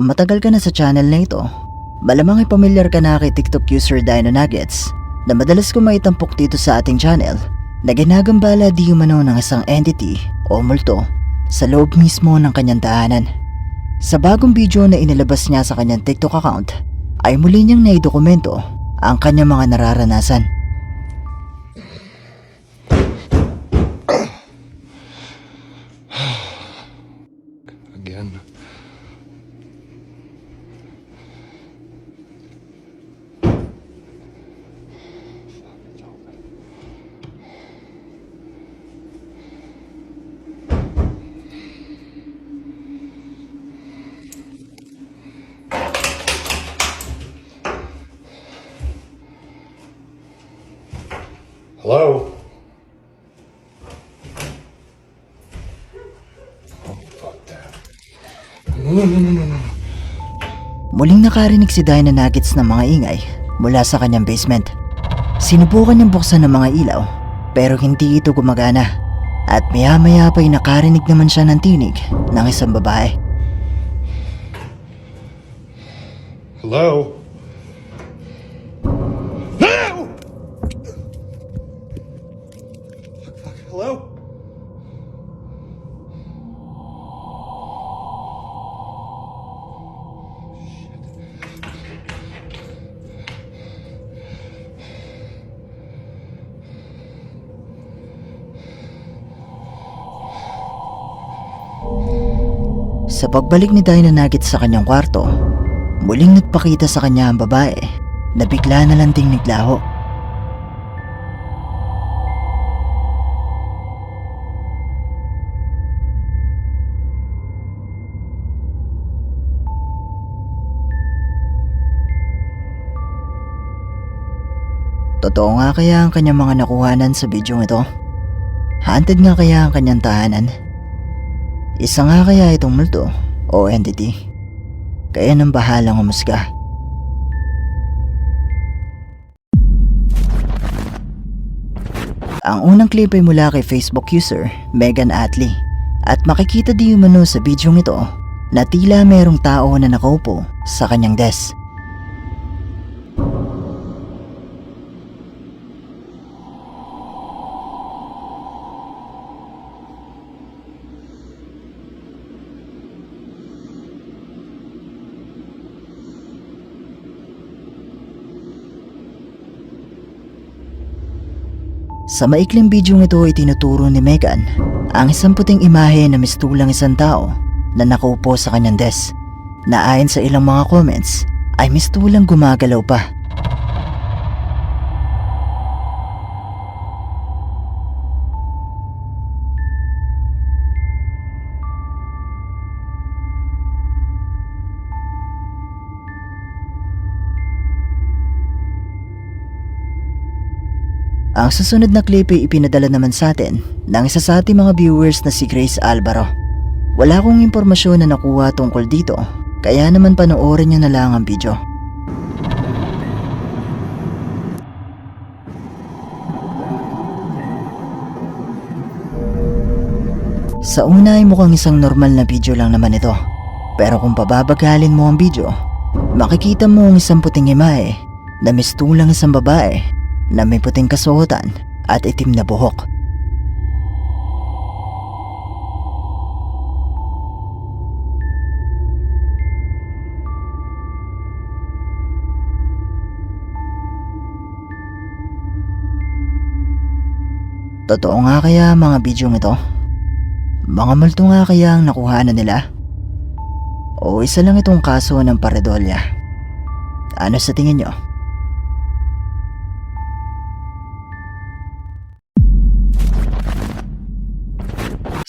Kung matagal ka na sa channel na ito, malamang ay pamilyar ka na kay TikTok user Dino Nuggets na madalas ko maitampok dito sa ating channel na ginagambala di umano ng isang entity o multo sa loob mismo ng kanyang tahanan. Sa bagong video na inilabas niya sa kanyang TikTok account ay muli niyang naidokumento ang kanyang mga nararanasan. Again. Hello? Oh, fuck that. No. Muling nakarinig si Dino Nuggets ng mga ingay mula sa kanyang basement. Sinubukan niyang buksan ng mga ilaw pero hindi ito gumagana at maya-maya pa'y nakarinig naman siya ng tinig ng isang babae. Hello? No! Hello? Sa pagbalik ni Dino Nuggets sa kanyang kwarto, muling nagpakita sa kanya ang babae na bigla na lang ding naglaho. Totoo nga kaya ang kanyang mga nakuhanan sa bidyong ito? Haunted nga kaya ang kanyang tahanan? Isa nga kaya itong multo o entity? Kaya nang bahalang humusga. Ang unang clip ay mula kay Facebook user Megan Atley at makikita di umano sa bidyong ito na tila merong tao na nakaupo sa kanyang desk. Sa maikling bidyong ito ay tinuturo ni Megan ang isang puting imahe na mistulang isang tao na nakaupo sa kanyang desk na ayon sa ilang mga comments ay mistulang gumagalaw pa. Ang susunod na clip ay ipinadala naman sa atin ng isa sa ating mga viewers na si Grace Alvaro. Wala akong impormasyon na nakuha tungkol dito, kaya naman panoorin niyo na lang ang video. Sa una ay mukhang isang normal na video lang naman ito, pero kung pababagalin mo ang video, makikita mo ang isang puting imahe na mistulang isang babae na may puting kasuotan at itim na buhok. Totoo nga kaya ang mga bidyong ito? Mga multo nga kaya ang nakuhanan nila? O isa lang itong kaso ng paredolya? Ano sa tingin nyo?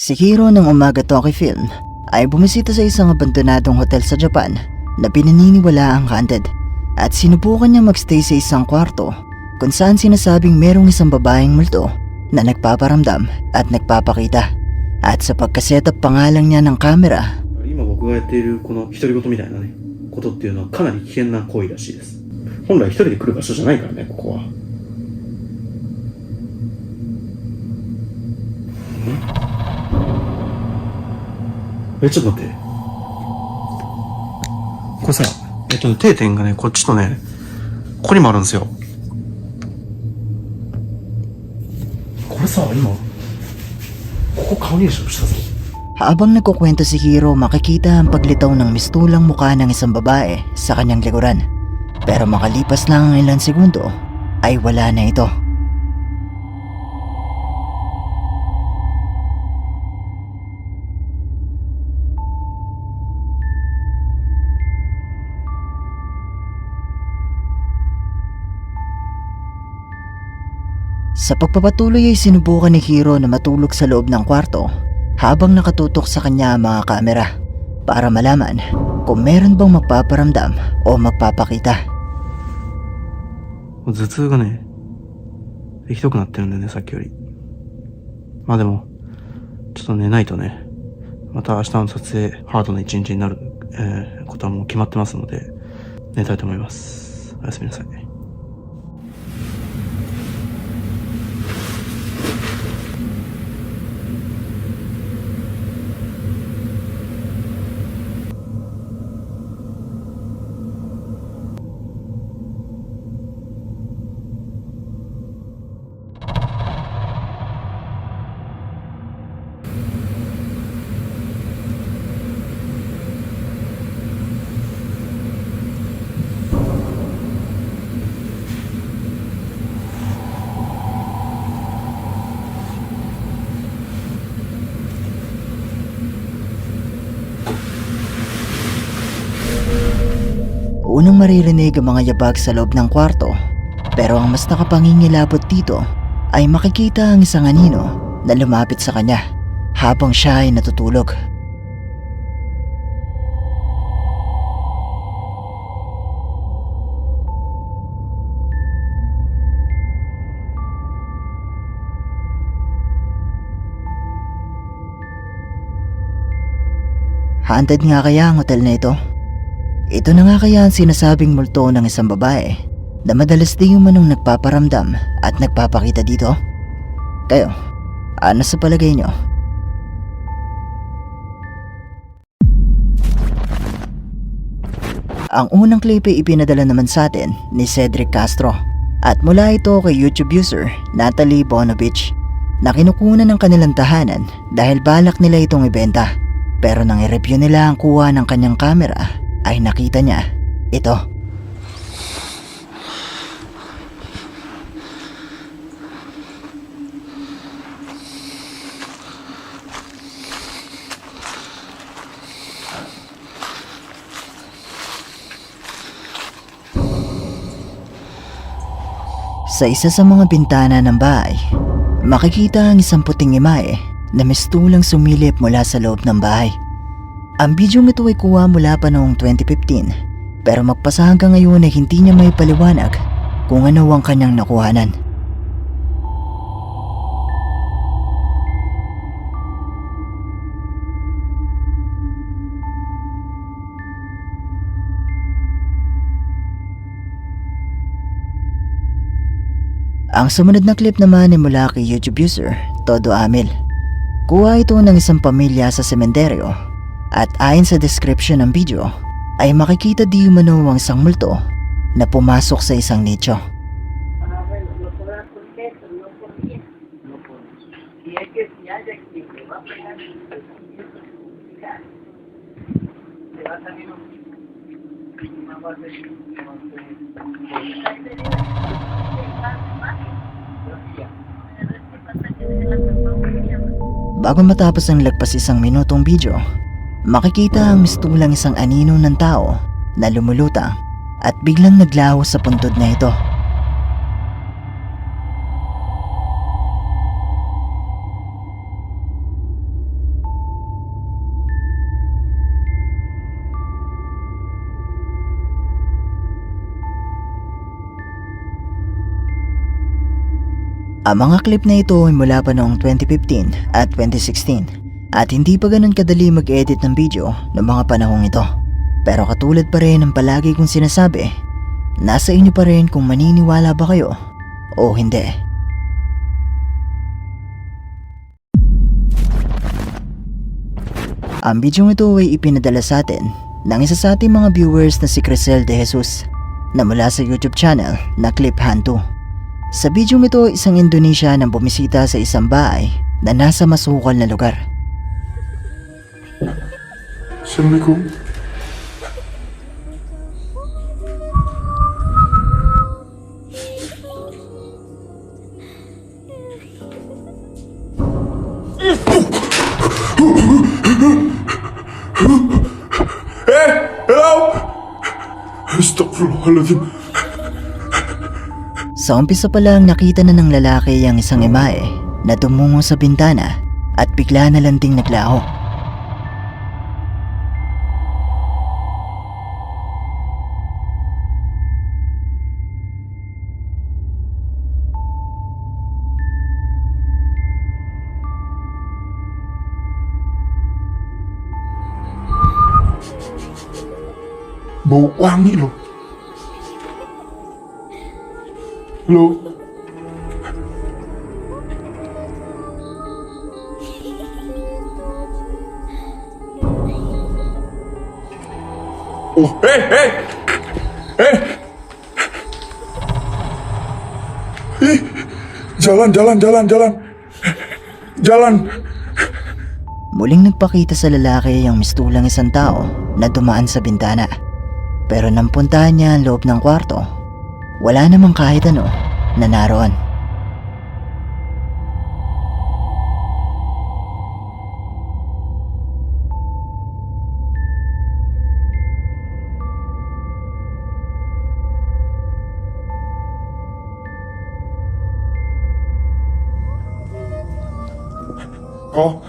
Si Hiro ng Umaga Toki Film ay bumisita sa isang abandonadong hotel sa Japan na pinaniniwala ang haunted at sinubukan niya magstay sa isang kwarto kung saan sinasabing merong isang babaeng multo na nagpaparamdam at nagpapakita at sa pagkasetup pa nga lang niya ng camera. 今僕がやっているこの独り言みたいなねことっていうのはかなり危険な行為らしいです。本来一人で来る場所じゃないからねここは。ちょっと待って。こさ、定点がね、こっちとね、ここにもあるんですよ。これさ、今、ここ顔認証したぞ。Habang nagkukwento si Hiro, makikita ang paglitaw ng mistulang mukha ng isang babae sa kanyang likuran. Pero makalipas lang ang ilang segundo, ay wala na ito. Sa pagpapatuloy ay sinubukan ni Hiro na matulog sa loob ng kwarto habang nakatutok sa kanya ang mga kamera para malaman kung meron bang magpaparamdam o magpapakita. 頭痛がね、ひどくなってるんだよね、さっきより。まあでも、ちょっと寝ないとね、また明日の撮影ハードな一日になる、ことはもう決まってますので、寝たいと思います。おやすみなさい。Unang maririnig ang mga yabag sa loob ng kwarto, pero ang mas nakapangingilabot dito ay makikita ang isang anino na lumapit sa kanya habang siya ay natutulog. Haunted nga kaya ang hotel na ito? Ito na nga kaya ang sinasabing multo ng isang babae na madalas di umanong nagpaparamdam at nagpapakita dito? Kayo, ano sa palagay nyo? Ang unang clip ay ipinadala naman sa atin ni Cedric Castro at mula ito kay YouTube user Natalie Bonovich na kinukunan ng kanilang tahanan dahil balak nila itong ibenta, pero nang i-review nila ang kuha ng kanyang camera ay nakita niya ito. Sa isa sa mga bintana ng bahay, makikita ang isang puting imahe na mistulang sumilip mula sa loob ng bahay. Ang bidyong ito ay kuha mula pa noong 2015, pero magpasa hanggang ngayon ay hindi niya may paliwanag kung ano ang kanyang nakuhanan. Ang sumunod na clip naman ay mula kay YouTube user Todo Amil. Kuha ito ng isang pamilya sa sementeryo at ayon sa description ng video ay makikita di umano ang isang multo na pumasok sa isang nicho. Bago matapos ang lagpas isang minutong video, makikita ang mistulang isang anino ng tao na lumulutang at biglang naglaho sa puntod na ito. Ang mga clip na ito ay mula pa noong 2015 at 2016 at hindi pa ganun kadali mag-edit ng video ng mga panahong ito. Pero katulad pa rin ng palagi kong sinasabi, nasa inyo pa rin kung maniniwala ba kayo o hindi. Ang video ito ay ipinadala sa atin ng isa sa ating mga viewers na si Crisel De Jesus na mula sa YouTube channel na Clip Hantu. Sa video ito, isang Indonesia nang bumisita sa isang bahay na nasa masukal na lugar. Assalamualaikum. Hello! Astaghfirullahaladzim. Sa umpisa pa lang nakita na ng lalaki ang isang imahe na tumungo sa bintana at bigla na lang ding naglaho. Bau wangi loh. Halo. Oh, hey! Jalan. Muling nagpakita sa lalaki ang mistulang isang tao na dumaan sa bintana. Pero nang puntahan niya ang loob ng kwarto, wala namang kahit ano na naroon. Oh.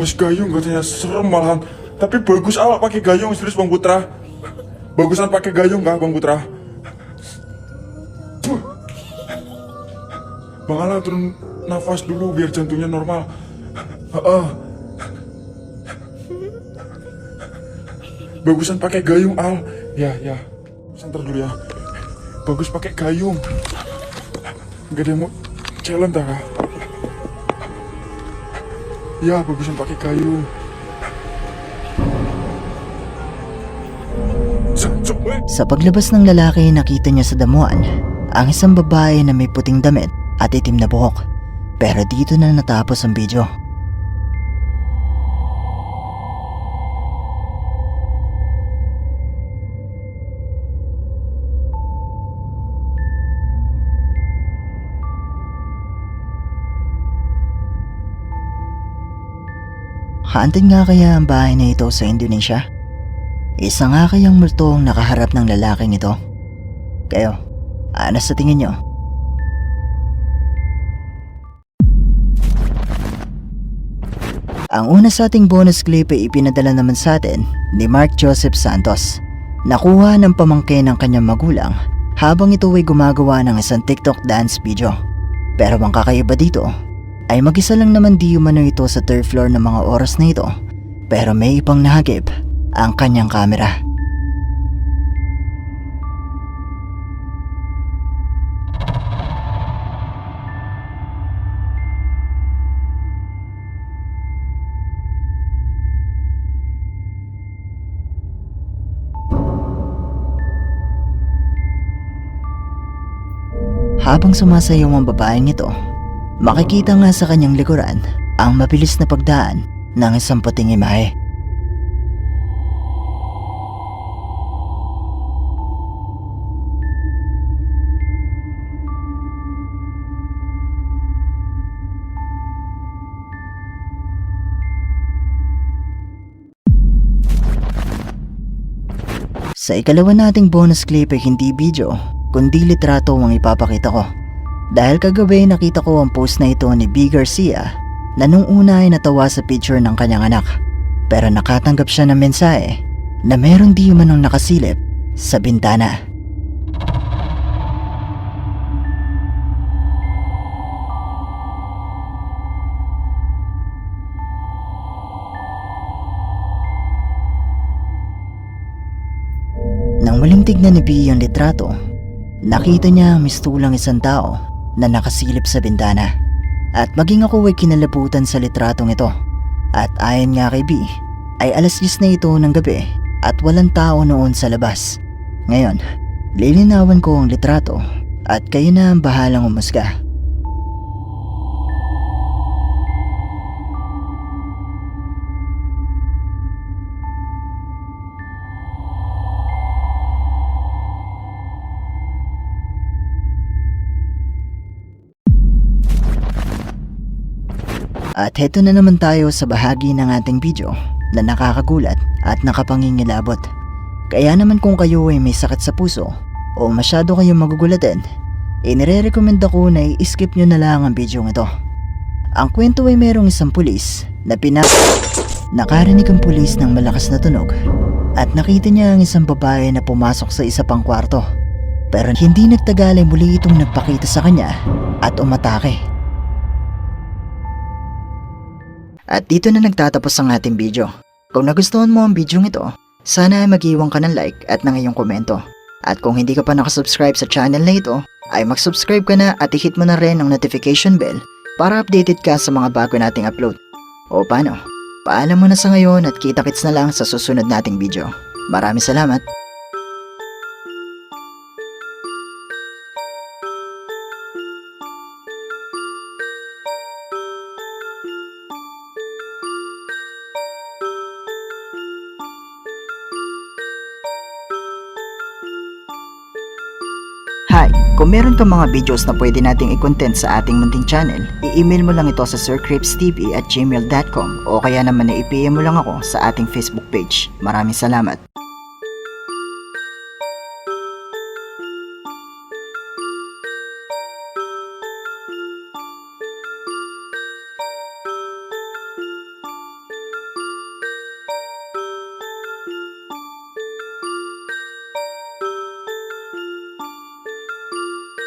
Bos gayung katanya serem malahan. Tapi bagus awak pakai gayung serius Bang Putra. Bagusan pakai gayung kah Bang Putra? Bang Ala turun nafas dulu biar jantungnya normal. Bagusan pakai gayung Al. Ya. Santar dulu ya. Bagus pakai gayung. Gak ada yang mau challenge dah kah? Ya, bagusan pakai gayung. Sa paglabas ng lalaki, nakita niya sa damuhan ang isang babae na may puting damit at itim na buhok. Pero dito na natapos ang video. Haunted nga kaya ang bahay na ito sa Indonesia? Isa nga kayang multo ang nakaharap ng lalaking ito? Kayo, ano sa tingin nyo? Ang una sa ating bonus clip ay ipinadala naman sa atin ni Mark Joseph Santos. Nakuha ng pamangkin ng kanyang magulang habang ito ay gumagawa ng isang TikTok dance video. Pero ang kakaiba dito ay mag-isa lang naman di umano ito sa third floor ng mga oras na ito, pero may ibang nahagip ang kanyang kamera. Habang sumasayaw ang babaeng ito, makikita nga sa kanyang likuran ang mabilis na pagdaan ng isang puting imahe. Sa ikalawa nating bonus clip ay hindi video, kundi litrato ang ipapakita ko. Dahil kagabi nakita ko ang post na ito ni B. Garcia na nung una ay natawa sa picture ng kanyang anak. Pero nakatanggap siya ng mensahe na meron di umanong nakasilip sa bintana. Nang muling tignan ni B yung litrato, nakita niya ang mistulang isang tao na nakasilip sa bintana. At maging ako ay kinalabutan sa litratong ito At ayon nga kay B, ay alas 10 na ito ng gabi at walang tao noon sa labas. Ngayon, lilinawan ko ang litrato at kayo na ang bahalang umusga. At heto na naman tayo sa bahagi ng ating video na nakakagulat at nakapangingilabot. Kaya naman kung kayo ay may sakit sa puso o masyado kayong magugulatin, inire-recommend ako na i-skip nyo na lang ang video ito. Ang kwento ay merong isang pulis na nakarinig ang pulis ng malakas na tunog at nakita niya ang isang babae na pumasok sa isa pang kwarto. Pero hindi nagtagal ay muli itong nagpakita sa kanya at umatake. At dito na nagtatapos ang ating video. Kung nagustuhan mo ang video ito, sana ay mag-iwan ka ng like at ng iyong komento. At kung hindi ka pa nakasubscribe sa channel na ito, ay mag-subscribe ka na at i-hit mo na rin ang notification bell para updated ka sa mga bago nating upload. O paano? Paalam mo na sa ngayon at kita-kits na lang sa susunod nating video. Maraming salamat! Hi! Kung meron kang mga videos na pwede nating i-content sa ating munting channel, i-email mo lang ito sa sircripstv@gmail.com o kaya naman i-PM mo lang ako sa ating Facebook page. Maraming salamat!